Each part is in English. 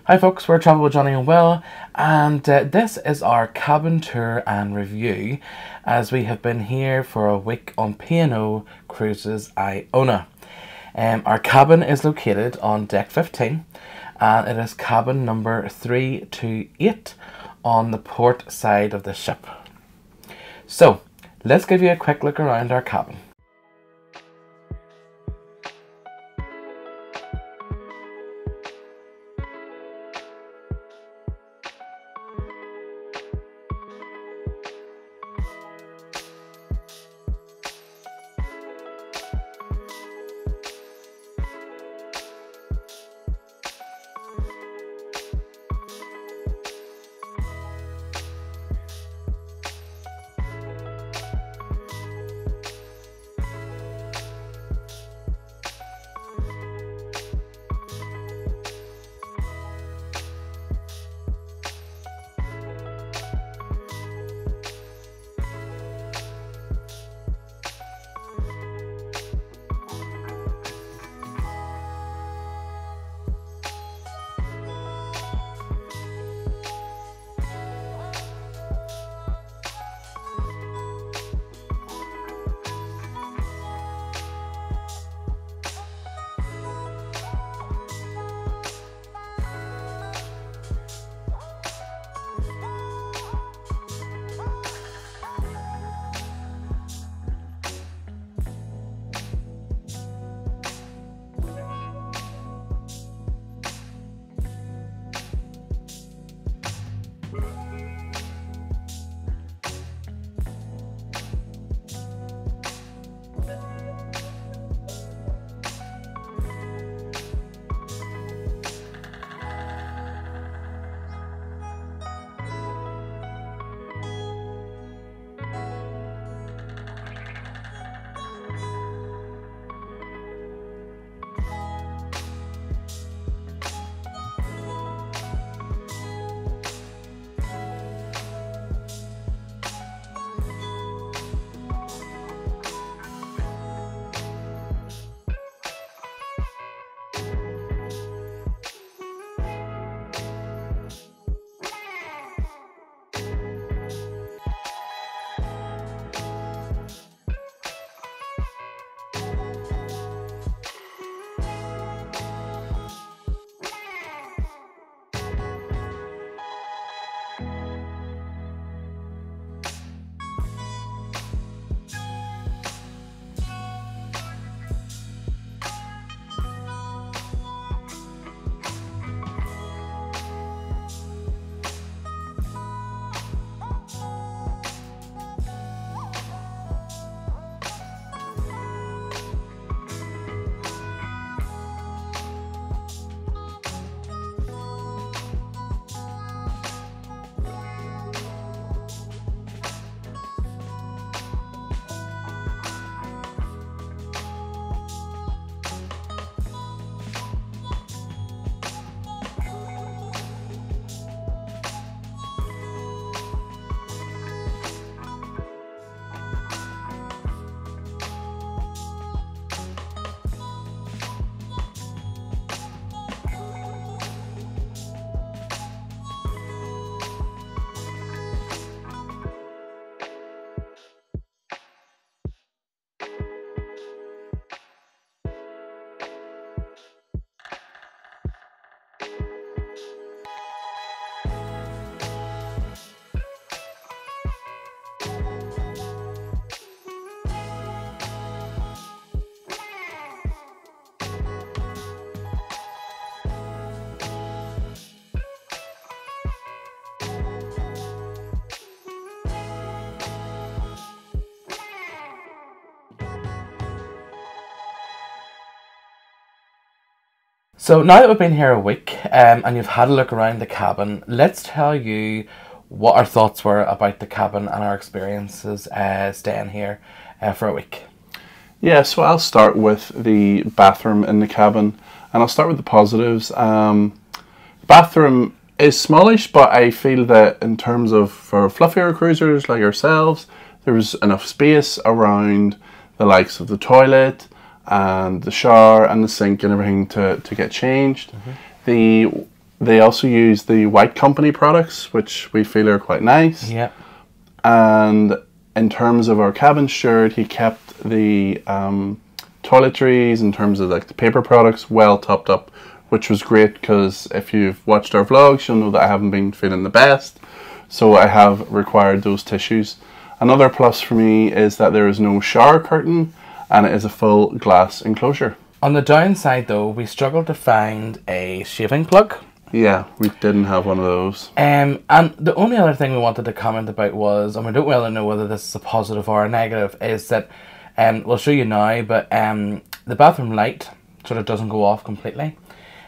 Hi folks, we're Travel with Johnny and Will, and this is our cabin tour and review as we have been here for a week on P&O Cruises Iona. Our cabin is located on deck 15 and it is cabin number 328 on the port side of the ship. So let's give you a quick look around our cabin. So now that we've been here a week and you've had a look around the cabin, let's tell you what our thoughts were about the cabin and our experiences staying here for a week. Yeah, so I'll start with the bathroom in the cabin, and I'll start with the positives. Bathroom is smallish, but I feel that in terms of for fluffier cruisers like ourselves, there was enough space around the likes of the toilet and the shower and the sink and everything to get changed. The they also use the White Company products, which we feel are quite nice. Yeah. And in terms of our cabin steward, he kept the toiletries, in terms of like the paper products, well topped up, which was great, because if you've watched our vlogs, you'll know that I haven't been feeling the best. So I have required those tissues. Another plus for me is that there is no shower curtain, and it is a full glass enclosure. On the downside though, we struggled to find a shaving plug. Yeah, we didn't have one of those. And the only other thing we wanted to comment about was, and we don't really know whether this is a positive or a negative, is that, we'll show you now, but the bathroom light sort of doesn't go off completely.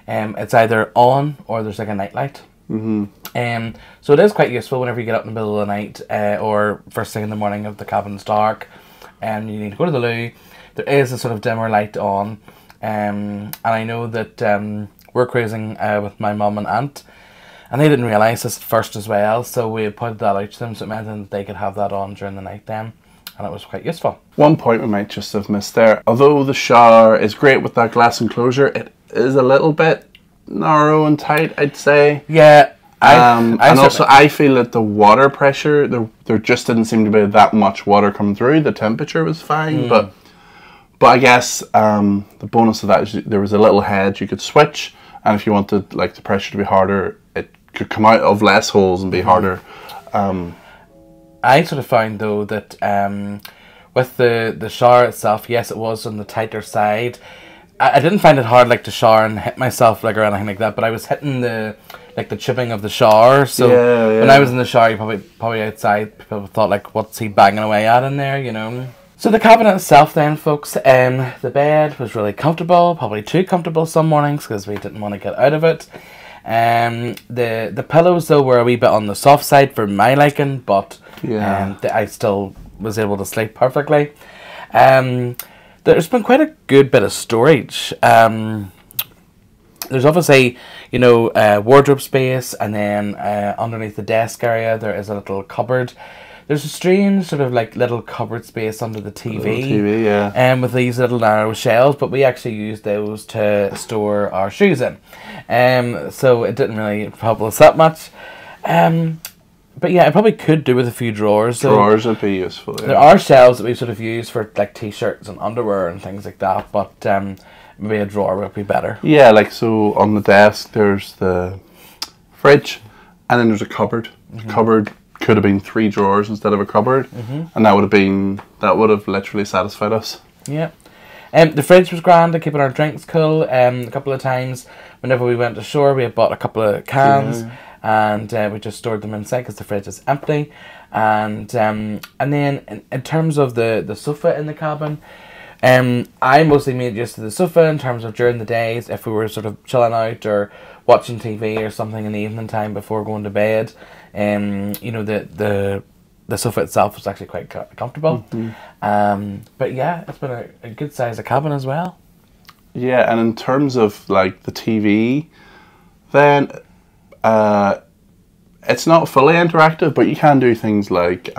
It's either on or there's like a night light. Mm-hmm. So it is quite useful whenever you get up in the middle of the night or first thing in the morning if the cabin's dark and you need to go to the loo. There is a sort of dimmer light on. And I know that we're cruising with my mum and aunt, and they didn't realise this at first as well, so we pointed that out to them, so it meant that they could have that on during the night then, and it was quite useful. One point we might just have missed there, although the shower is great with that glass enclosure, it is a little bit narrow and tight, I'd say. Yeah. And also I feel that the water pressure, there just didn't seem to be that much water coming through. The temperature was fine, but I guess the bonus of that is there was a little head you could switch, and if you wanted like the pressure to be harder, it could come out of less holes and be harder. I sort of found though that with the shower itself, yes, it was on the tighter side. I didn't find it hard like to shower and hit myself like or anything like that, but I was hitting the chipping of the shower. So when I was in the shower, you probably outside, people thought like, what's he banging away at in there, you know? So the cabin itself then, folks, the bed was really comfortable, probably too comfortable some mornings because we didn't want to get out of it. The pillows though were a wee bit on the soft side for my liking, but I still was able to sleep perfectly. There's been quite a good bit of storage. There's obviously, you know, wardrobe space, and then underneath the desk area there is a little cupboard. There's a strange sort of like little cupboard space under the TV, with these little narrow shelves, but we actually used those to store our shoes in. So it didn't really help us that much. But yeah, I probably could do with a few drawers. Drawers would be useful. Yeah. There are shelves that we sort of use for like t-shirts and underwear and things like that, but maybe a drawer would be better. Yeah, like so on the desk there's the fridge, and then there's a cupboard. The cupboard could have been 3 drawers instead of a cupboard, and that would have literally satisfied us. Yeah. The fridge was grand to keeping our drinks cool. A couple of times whenever we went ashore, we had bought a couple of cans. Yeah. And we just stored them inside because the fridge is empty. And then in terms of the sofa in the cabin, I mostly made use of the sofa in terms of during the days if we were sort of chilling out or watching TV or something in the evening time before going to bed. You know, the sofa itself was actually quite comfortable. But yeah, it's been a good size of cabin as well. Yeah, and in terms of like the TV, then it's not fully interactive, but you can do things like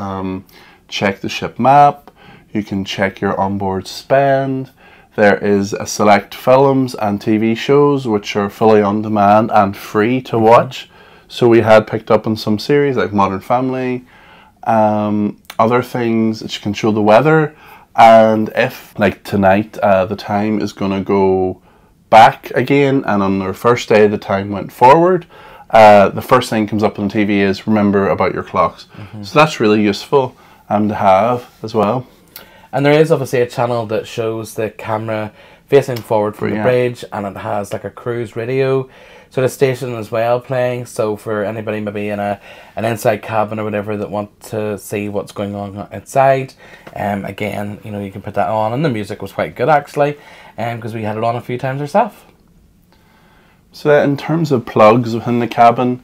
check the ship map, you can check your onboard spend, there is a select films and TV shows which are fully on demand and free to watch. So we had picked up on some series like Modern Family, other things that you can show the weather, and if like tonight the time is going to go back again, and on our first day the time went forward, the first thing comes up on the TV is remember about your clocks. So that's really useful to have as well. And there is obviously a channel that shows the camera facing forward from the bridge, and it has like a cruise radio sort of station as well playing. So for anybody maybe in an inside cabin or whatever that want to see what's going on outside, again, you know, you can put that on, and the music was quite good actually, because we had it on a few times ourselves. So in terms of plugs within the cabin,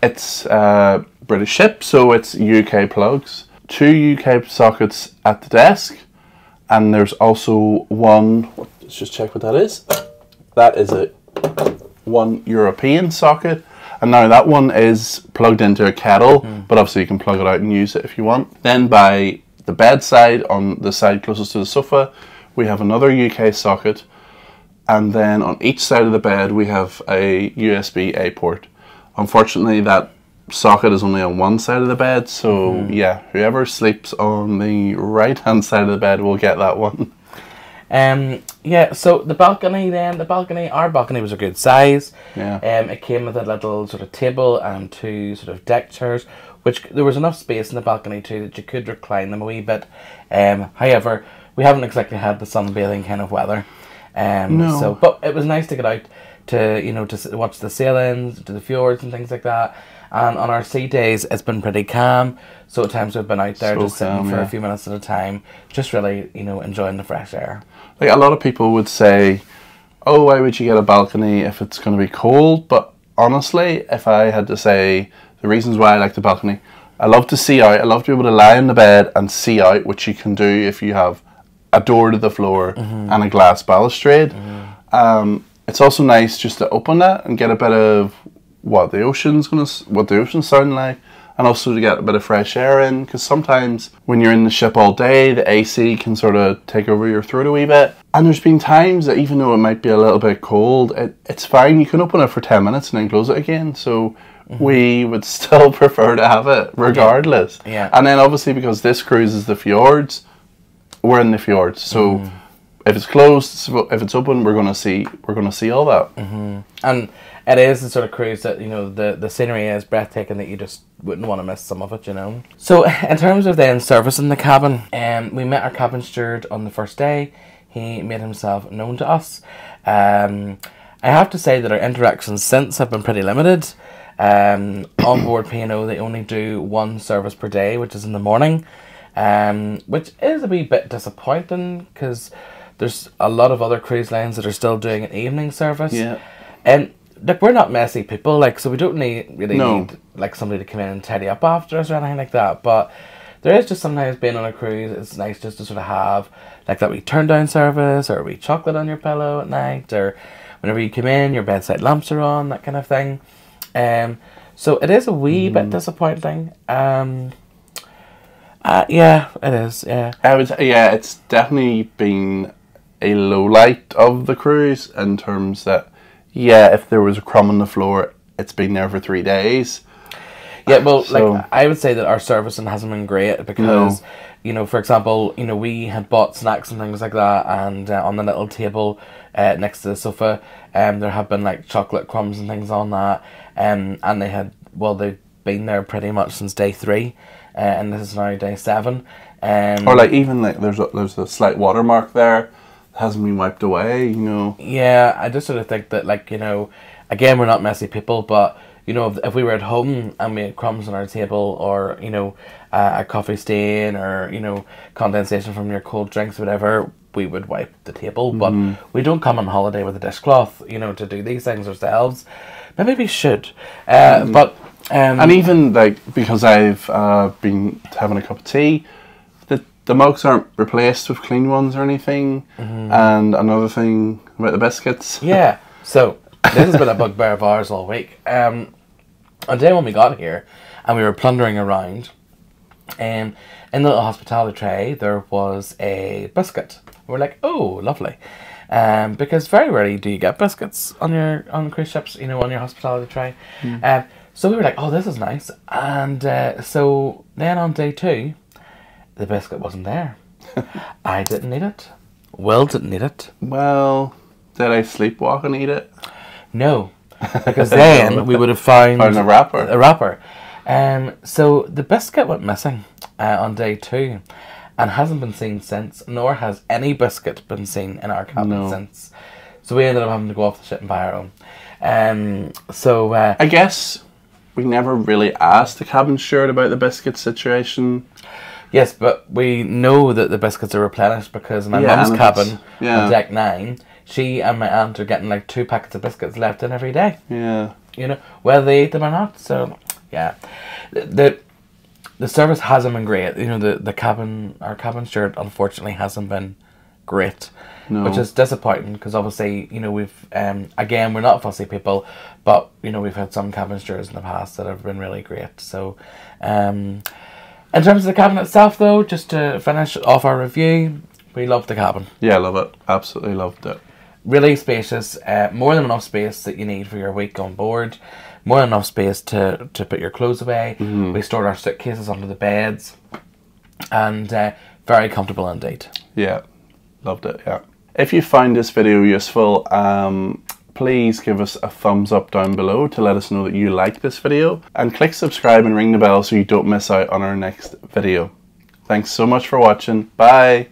it's a British ship, so it's UK plugs. 2 UK sockets at the desk, and there's also one, let's just check what that is. That is one European socket, and now that one is plugged into a kettle, but obviously you can plug it out and use it if you want. Then by the bedside, on the side closest to the sofa, we have another UK socket, and then on each side of the bed we have a USB-A port. Unfortunately, that socket is only on one side of the bed, so yeah, whoever sleeps on the right hand side of the bed will get that one. Yeah, so the balcony, our balcony was a good size. Yeah. It came with a little sort of table and 2 sort of deck chairs, which there was enough space in the balcony too that you could recline them a wee bit. However, we haven't exactly had the sunbathing kind of weather. No. So, but it was nice to get out to, you know, to watch the sailings, to the fjords and things like that. And on our sea days, it's been pretty calm. So at times we've been out there just sitting for a few minutes at a time, just really, you know, enjoying the fresh air. Like, a lot of people would say, oh, why would you get a balcony if it's going to be cold? But honestly, if I had to say the reasons why I like the balcony, I love to see out. I love to be able to lie in the bed and see out, which you can do if you have a door to the floor and a glass balustrade. It's also nice just to open that and get a bit of what the ocean's sound like, and also to get a bit of fresh air in, because sometimes when you're in the ship all day, the AC can sort of take over your throat a wee bit. And there's been times that even though it might be a little bit cold, it's fine. You can open it for 10 minutes and then close it again. So we would still prefer to have it regardless. Yeah. And then obviously, because this cruise is the fjords, we're in the fjords. So if it's closed, if it's open, we're gonna see all that. And it is the sort of cruise that, you know, the scenery is breathtaking, that you just wouldn't want to miss some of it, you know. So in terms of then servicing the cabin, we met our cabin steward on the first day. He made himself known to us. I have to say that our interactions since have been pretty limited. On board P&O, they only do 1 service per day, which is in the morning, which is a wee bit disappointing, because there's a lot of other cruise lines that are still doing an evening service. Yeah. And like, we're not messy people, like, so we don't really need like somebody to come in and tidy up after us or anything like that. But there is just sometimes being on a cruise, it's nice just to sort of have like that wee turn down service, or a wee chocolate on your pillow at night, or whenever you come in, your bedside lamps are on, that kind of thing. So it is a wee bit disappointing. Yeah, it is. Yeah, I would. Yeah, it's definitely been a low light of the cruise, in terms that, yeah, if there was a crumb on the floor, it's been there for 3 days. Yeah, well, so, like, I would say that our servicing hasn't been great, because, you know, for example, you know, we had bought snacks and things like that, and on the little table next to the sofa, there have been like chocolate crumbs and things on that, and they've been there pretty much since day 3, and this is now day 7. Or like, even like there's a slight watermark there, hasn't been wiped away, you know. Yeah, I just sort of think that, like, you know, again, we're not messy people, but, you know, if we were at home and we had crumbs on our table, or, you know, a coffee stain, or, you know, condensation from your cold drinks, whatever, we would wipe the table. But we don't come on holiday with a dishcloth, you know, to do these things ourselves. Maybe we should. But and even, like, because I've been having a cup of tea, the mugs aren't replaced with clean ones or anything. And another thing about the biscuits. Yeah, so this has been a bugbear of ours all week. On day when we got here and we were plundering around, in the little hospitality tray there was a biscuit. We're like, oh, lovely. Because very rarely do you get biscuits on cruise ships, you know, on your hospitality tray. So we were like, oh, this is nice. And so then on day 2, the biscuit wasn't there. I didn't eat it. Will didn't eat it. Well, did I sleepwalk and eat it? No, because then we would have found a wrapper. So the biscuit went missing on day 2, and hasn't been seen since. Nor has any biscuit been seen in our cabin since. So we ended up having to go off the ship and buy our own. So I guess we never really asked the cabin steward about the biscuit situation. Yes, but we know that the biscuits are replenished, because in my mum's cabin on deck 9, she and my aunt are getting like 2 packets of biscuits left in every day. Yeah. You know, whether they eat them or not. So, yeah. The service hasn't been great. You know, our cabin steward, unfortunately, hasn't been great. No. Which is disappointing, because obviously, you know, we've, again, we're not fussy people, but, you know, we've had some cabin stewards in the past that have been really great. So, in terms of the cabin itself, though, just to finish off our review, we loved the cabin. Yeah, I love it. Absolutely loved it. Really spacious, more than enough space that you need for your week on board, more than enough space to put your clothes away. We stored our suitcases under the beds, and very comfortable indeed. Yeah, loved it, yeah. If you find this video useful, please give us a thumbs up down below to let us know that you like this video, and click subscribe and ring the bell so you don't miss out on our next video. Thanks so much for watching. Bye!